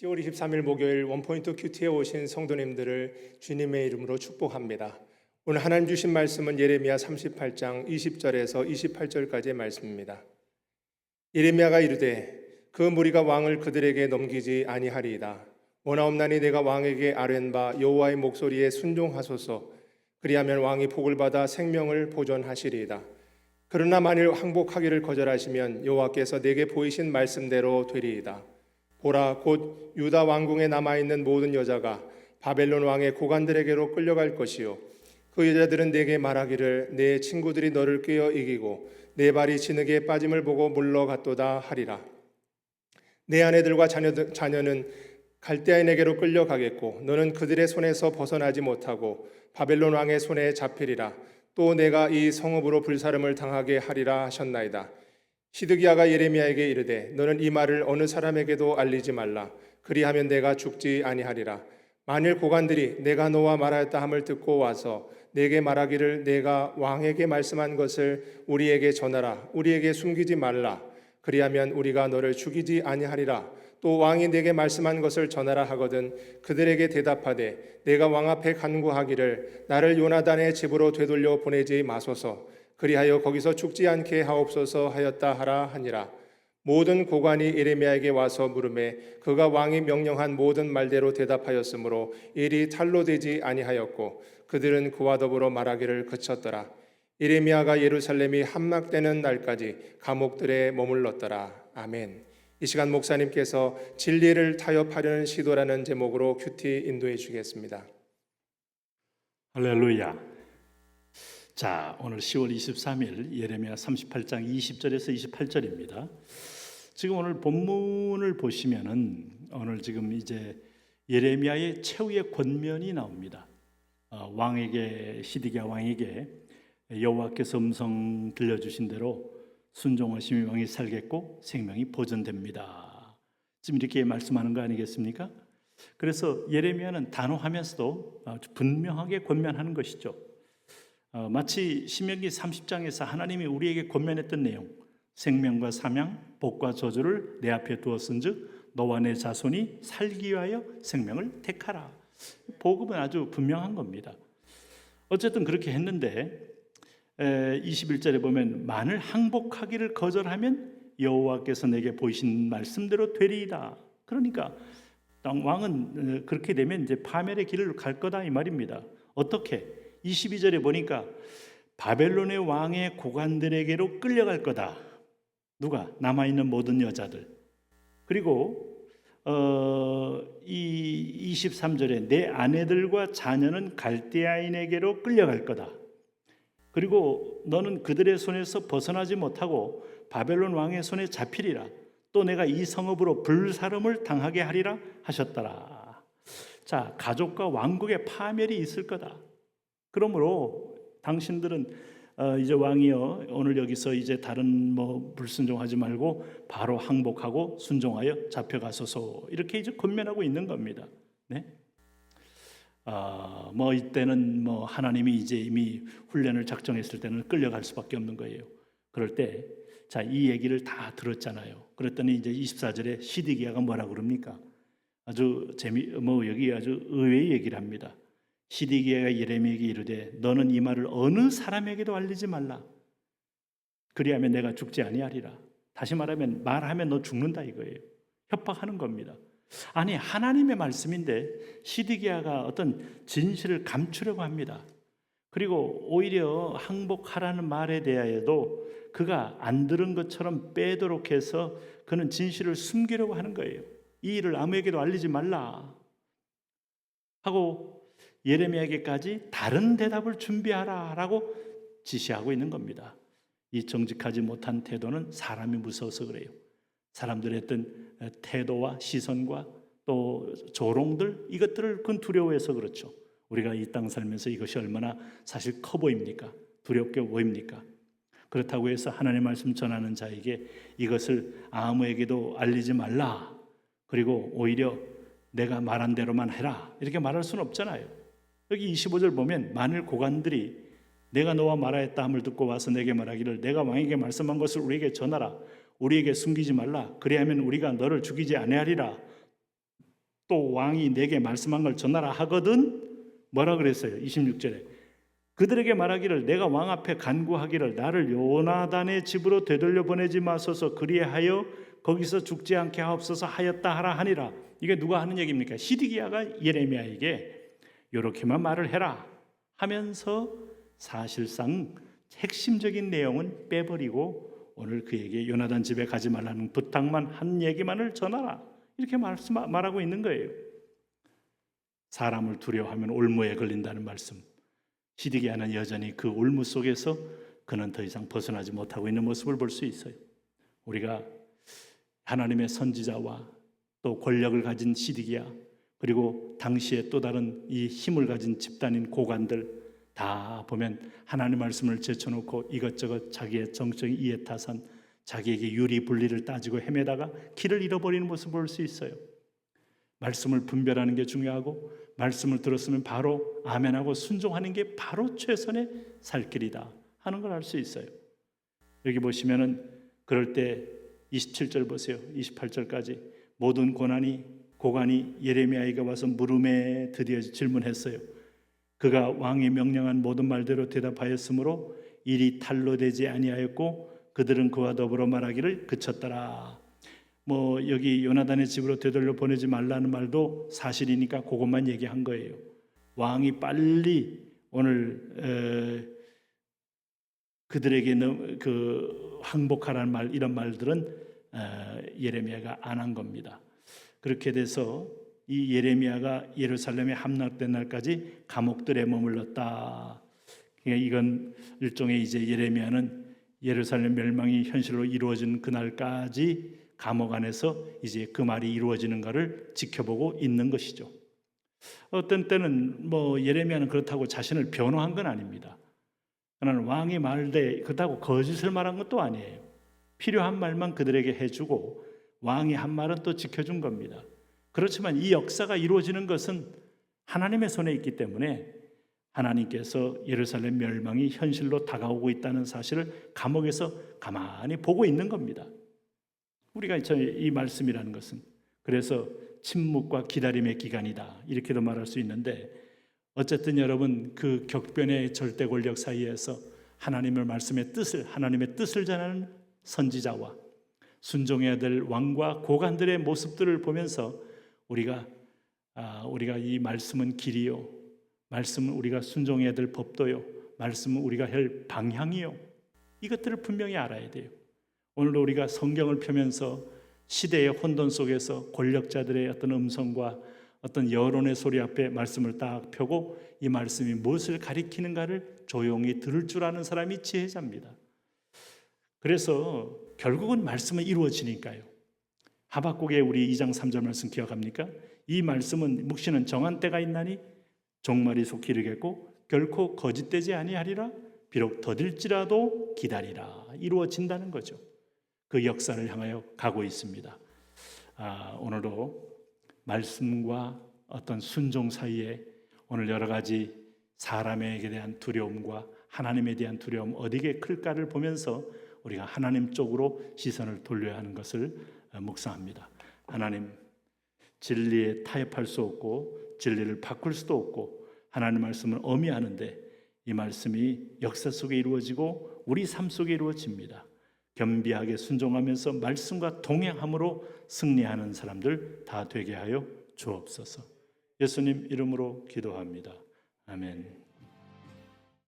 10월 23일 목요일 원포인트 큐티에 오신 성도님들을 주님의 이름으로 축복합니다. 오늘 하나님 주신 말씀은 예레미야 38장 20절에서 28절까지의 말씀입니다. 예레미야가 이르되 그 무리가 왕을 그들에게 넘기지 아니하리이다. 원하옵나니 내가 왕에게 아뢰는 바 여호와의 목소리에 순종하소서. 그리하면 왕이 복을 받아 생명을 보존하시리이다. 그러나 만일 항복하기를 거절하시면 여호와께서 내게 보이신 말씀대로 되리이다. 보라, 곧 유다 왕궁에 남아있는 모든 여자가 바벨론 왕의 고관들에게로 끌려갈 것이요 그 여자들은 내게 말하기를 내 친구들이 너를 꿰어 이기고 내 발이 진흙에 빠짐을 보고 물러갔도다 하리라. 내 아내들과 자녀는 갈대아인에게로 끌려가겠고 너는 그들의 손에서 벗어나지 못하고 바벨론 왕의 손에 잡히리라. 또 내가 이 성읍으로 불사름을 당하게 하리라 하셨나이다. 시드기야가 예레미야에게 이르되 너는 이 말을 어느 사람에게도 알리지 말라. 그리하면 내가 죽지 아니하리라. 만일 고관들이 내가 너와 말하였다 함을 듣고 와서 내게 말하기를 내가 왕에게 말씀한 것을 우리에게 전하라. 우리에게 숨기지 말라. 그리하면 우리가 너를 죽이지 아니하리라. 또 왕이 내게 말씀한 것을 전하라 하거든 그들에게 대답하되 내가 왕 앞에 간구하기를 나를 요나단의 집으로 되돌려 보내지 마소서. 그리하여 거기서 죽지 않게 하옵소서 하였다 하라 하니라. 모든 고관이 예레미야에게 와서 물으매 그가 왕이 명령한 모든 말대로 대답하였으므로 일이 탈로 되지 아니하였고 그들은 그와 더불어 말하기를 그쳤더라. 예레미야가 예루살렘이 함락되는 날까지 감옥들에 머물렀더라. 아멘. 이 시간 목사님께서 진리를 타협하려는 시도라는 제목으로 큐티 인도해 주시겠습니다. 할렐루야. 자, 오늘 10월 23일 예레미야 38장 20절에서 28절입니다. 지금 오늘 본문을 보시면은 오늘 지금 이제 예레미야의 최후의 권면이 나옵니다. 왕에게 시드기야 왕에게 여호와께서 음성 들려주신 대로 순종하심이 왕이 살겠고 생명이 보존됩니다. 지금 이렇게 말씀하는 거 아니겠습니까? 그래서 예레미야는 단호하면서도 아주 분명하게 권면하는 것이죠. 마치 신명기 30장에서 하나님이 우리에게 권면했던 내용, 생명과 사명, 복과 저주를 내 앞에 두었은즉 너와 내 자손이 살기 위하여 생명을 택하라. 복음은 아주 분명한 겁니다. 어쨌든 그렇게 했는데 21절에 보면 만일 항복하기를 거절하면 여호와께서 내게 보이신 말씀대로 되리이다. 그러니까 왕은 그렇게 되면 이제 파멸의 길을 갈 거다 이 말입니다. 어떻게? 22절에 보니까 바벨론의 왕의 고관들에게로 끌려갈 거다. 누가? 남아있는 모든 여자들. 그리고 이 23절에 내 아내들과 자녀는 갈대아인에게로 끌려갈 거다. 그리고 너는 그들의 손에서 벗어나지 못하고 바벨론 왕의 손에 잡히리라. 또 내가 이 성읍으로 불사름을 당하게 하리라 하셨더라. 자, 가족과 왕국의 파멸이 있을 거다. 그러므로 당신들은 이제 왕이여 오늘 여기서 이제 다른 불순종하지 말고 바로 항복하고 순종하여 잡혀가소서 이렇게 이제 권면하고 있는 겁니다. 네? 이때는 하나님이 이제 이미 훈련을 작정했을 때는 끌려갈 수밖에 없는 거예요. 그럴 때 자, 이 얘기를 다 들었잖아요. 그랬더니 이제 24절에 시드기야가 뭐라 그럽니까? 아주 여기 아주 의외의 얘기를 합니다. 시드기야가 예레미야에게 이르되 너는 이 말을 어느 사람에게도 알리지 말라. 그리하면 내가 죽지 아니하리라. 다시 말하면 너 죽는다 이거예요. 협박하는 겁니다. 아니 하나님의 말씀인데 시드기야가 어떤 진실을 감추려고 합니다. 그리고 오히려 항복하라는 말에 대하여도 그가 안 들은 것처럼 빼도록 해서 그는 진실을 숨기려고 하는 거예요. 이 일을 아무에게도 알리지 말라 하고 예레미야에게까지 다른 대답을 준비하라 라고 지시하고 있는 겁니다. 이 정직하지 못한 태도는 사람이 무서워서 그래요. 사람들의 했던 태도와 시선과 또 조롱들 이것들을 그건 두려워해서 그렇죠. 우리가 이 땅 살면서 이것이 얼마나 사실 커 보입니까? 두렵게 보입니까? 그렇다고 해서 하나님의 말씀 전하는 자에게 이것을 아무에게도 알리지 말라. 그리고 오히려 내가 말한 대로만 해라. 이렇게 말할 수는 없잖아요. 여기 25절 보면 만일 고관들이 내가 너와 말하였다 함을 듣고 와서 내게 말하기를 내가 왕에게 말씀한 것을 우리에게 전하라. 우리에게 숨기지 말라. 그리하면 우리가 너를 죽이지 아니하리라. 또 왕이 내게 말씀한 걸 전하라 하거든 뭐라 그랬어요? 26절에 그들에게 말하기를 내가 왕 앞에 간구하기를 나를 요나단의 집으로 되돌려 보내지 마소서 그리하여 거기서 죽지 않게 하옵소서 하였다 하라 하니라. 이게 누가 하는 얘기입니까? 시드기야가 예레미야에게 이렇게만 말을 해라 하면서 사실상 핵심적인 내용은 빼버리고 오늘 그에게 요나단 집에 가지 말라는 부탁만 한 얘기만을 전하라 이렇게 말하고 있는 거예요. 사람을 두려워하면 올무에 걸린다는 말씀. 시드기야는 여전히 그 올무 속에서 그는 더 이상 벗어나지 못하고 있는 모습을 볼 수 있어요. 우리가 하나님의 선지자와 또 권력을 가진 시드기야 그리고 당시에 또 다른 이 힘을 가진 집단인 고관들 다 보면 하나님 말씀을 제쳐놓고 이것저것 자기의 정적인 이해 타산 자기에게 유리 분리를 따지고 헤매다가 길을 잃어버리는 모습을 볼 수 있어요. 말씀을 분별하는 게 중요하고 말씀을 들었으면 바로 아멘하고 순종하는 게 바로 최선의 살 길이다 하는 걸 알 수 있어요. 여기 보시면은 그럴 때 27절 보세요. 28절까지 모든 고관이 예레미야에게 와서 물음에 드디어 질문했어요. 그가 왕이 명령한 모든 말대로 대답하였으므로 일이 탈로 되지 아니하였고 그들은 그와 더불어 말하기를 그쳤더라. 여기 요나단의 집으로 되돌려 보내지 말라는 말도 사실이니까 그것만 얘기한 거예요. 왕이 빨리 오늘 그들에게 항복하라는 말 이런 말들은 예레미야가 안 한 겁니다. 그렇게 돼서 이 예레미야가 예루살렘에 함락된 날까지 감옥들에 머물렀다. 그러니까 이건 일종의 이제 예레미야는 예루살렘 멸망이 현실로 이루어진 그날까지 감옥 안에서 이제 그 말이 이루어지는가를 지켜보고 있는 것이죠. 어떤 때는 예레미야는 그렇다고 자신을 변호한 건 아닙니다. 그러나 왕이 말대 그렇다고 거짓을 말한 것도 아니에요. 필요한 말만 그들에게 해주고 왕이 한 말은 또 지켜준 겁니다. 그렇지만 이 역사가 이루어지는 것은 하나님의 손에 있기 때문에 하나님께서 예루살렘 멸망이 현실로 다가오고 있다는 사실을 감옥에서 가만히 보고 있는 겁니다. 우리가 이 말씀이라는 것은 그래서 침묵과 기다림의 기간이다 이렇게도 말할 수 있는데 어쨌든 여러분 그 격변의 절대 권력 사이에서 하나님의 말씀의 뜻을 하나님의 뜻을 전하는 선지자와 순종해야 될 왕과 고관들의 모습들을 보면서 우리가 이 말씀은 길이요 말씀은 우리가 순종해야 될 법도요 말씀은 우리가 할 방향이요 이것들을 분명히 알아야 돼요. 오늘도 우리가 성경을 펴면서 시대의 혼돈 속에서 권력자들의 어떤 음성과 어떤 여론의 소리 앞에 말씀을 딱 펴고 이 말씀이 무엇을 가리키는가를 조용히 들을 줄 아는 사람이 지혜자입니다. 그래서 결국은 말씀은 이루어지니까요. 하박국의 우리 2장 3절 말씀 기억합니까? 이 말씀은 묵시는 정한 때가 있나니 종말이 속히 이르겠고 결코 거짓되지 아니하리라 비록 더딜지라도 기다리라 이루어진다는 거죠. 그 역사를 향하여 가고 있습니다. 오늘도 말씀과 어떤 순종 사이에 오늘 여러 가지 사람에게 대한 두려움과 하나님에 대한 두려움 어디게 클까를 보면서 우리가 하나님 쪽으로 시선을 돌려야 하는 것을 묵상합니다. 하나님 진리에 타협할 수 없고 진리를 바꿀 수도 없고 하나님 말씀을 엄히하는데 이 말씀이 역사 속에 이루어지고 우리 삶 속에 이루어집니다. 겸비하게 순종하면서 말씀과 동행함으로 승리하는 사람들 다 되게 하여 주옵소서. 예수님 이름으로 기도합니다. 아멘.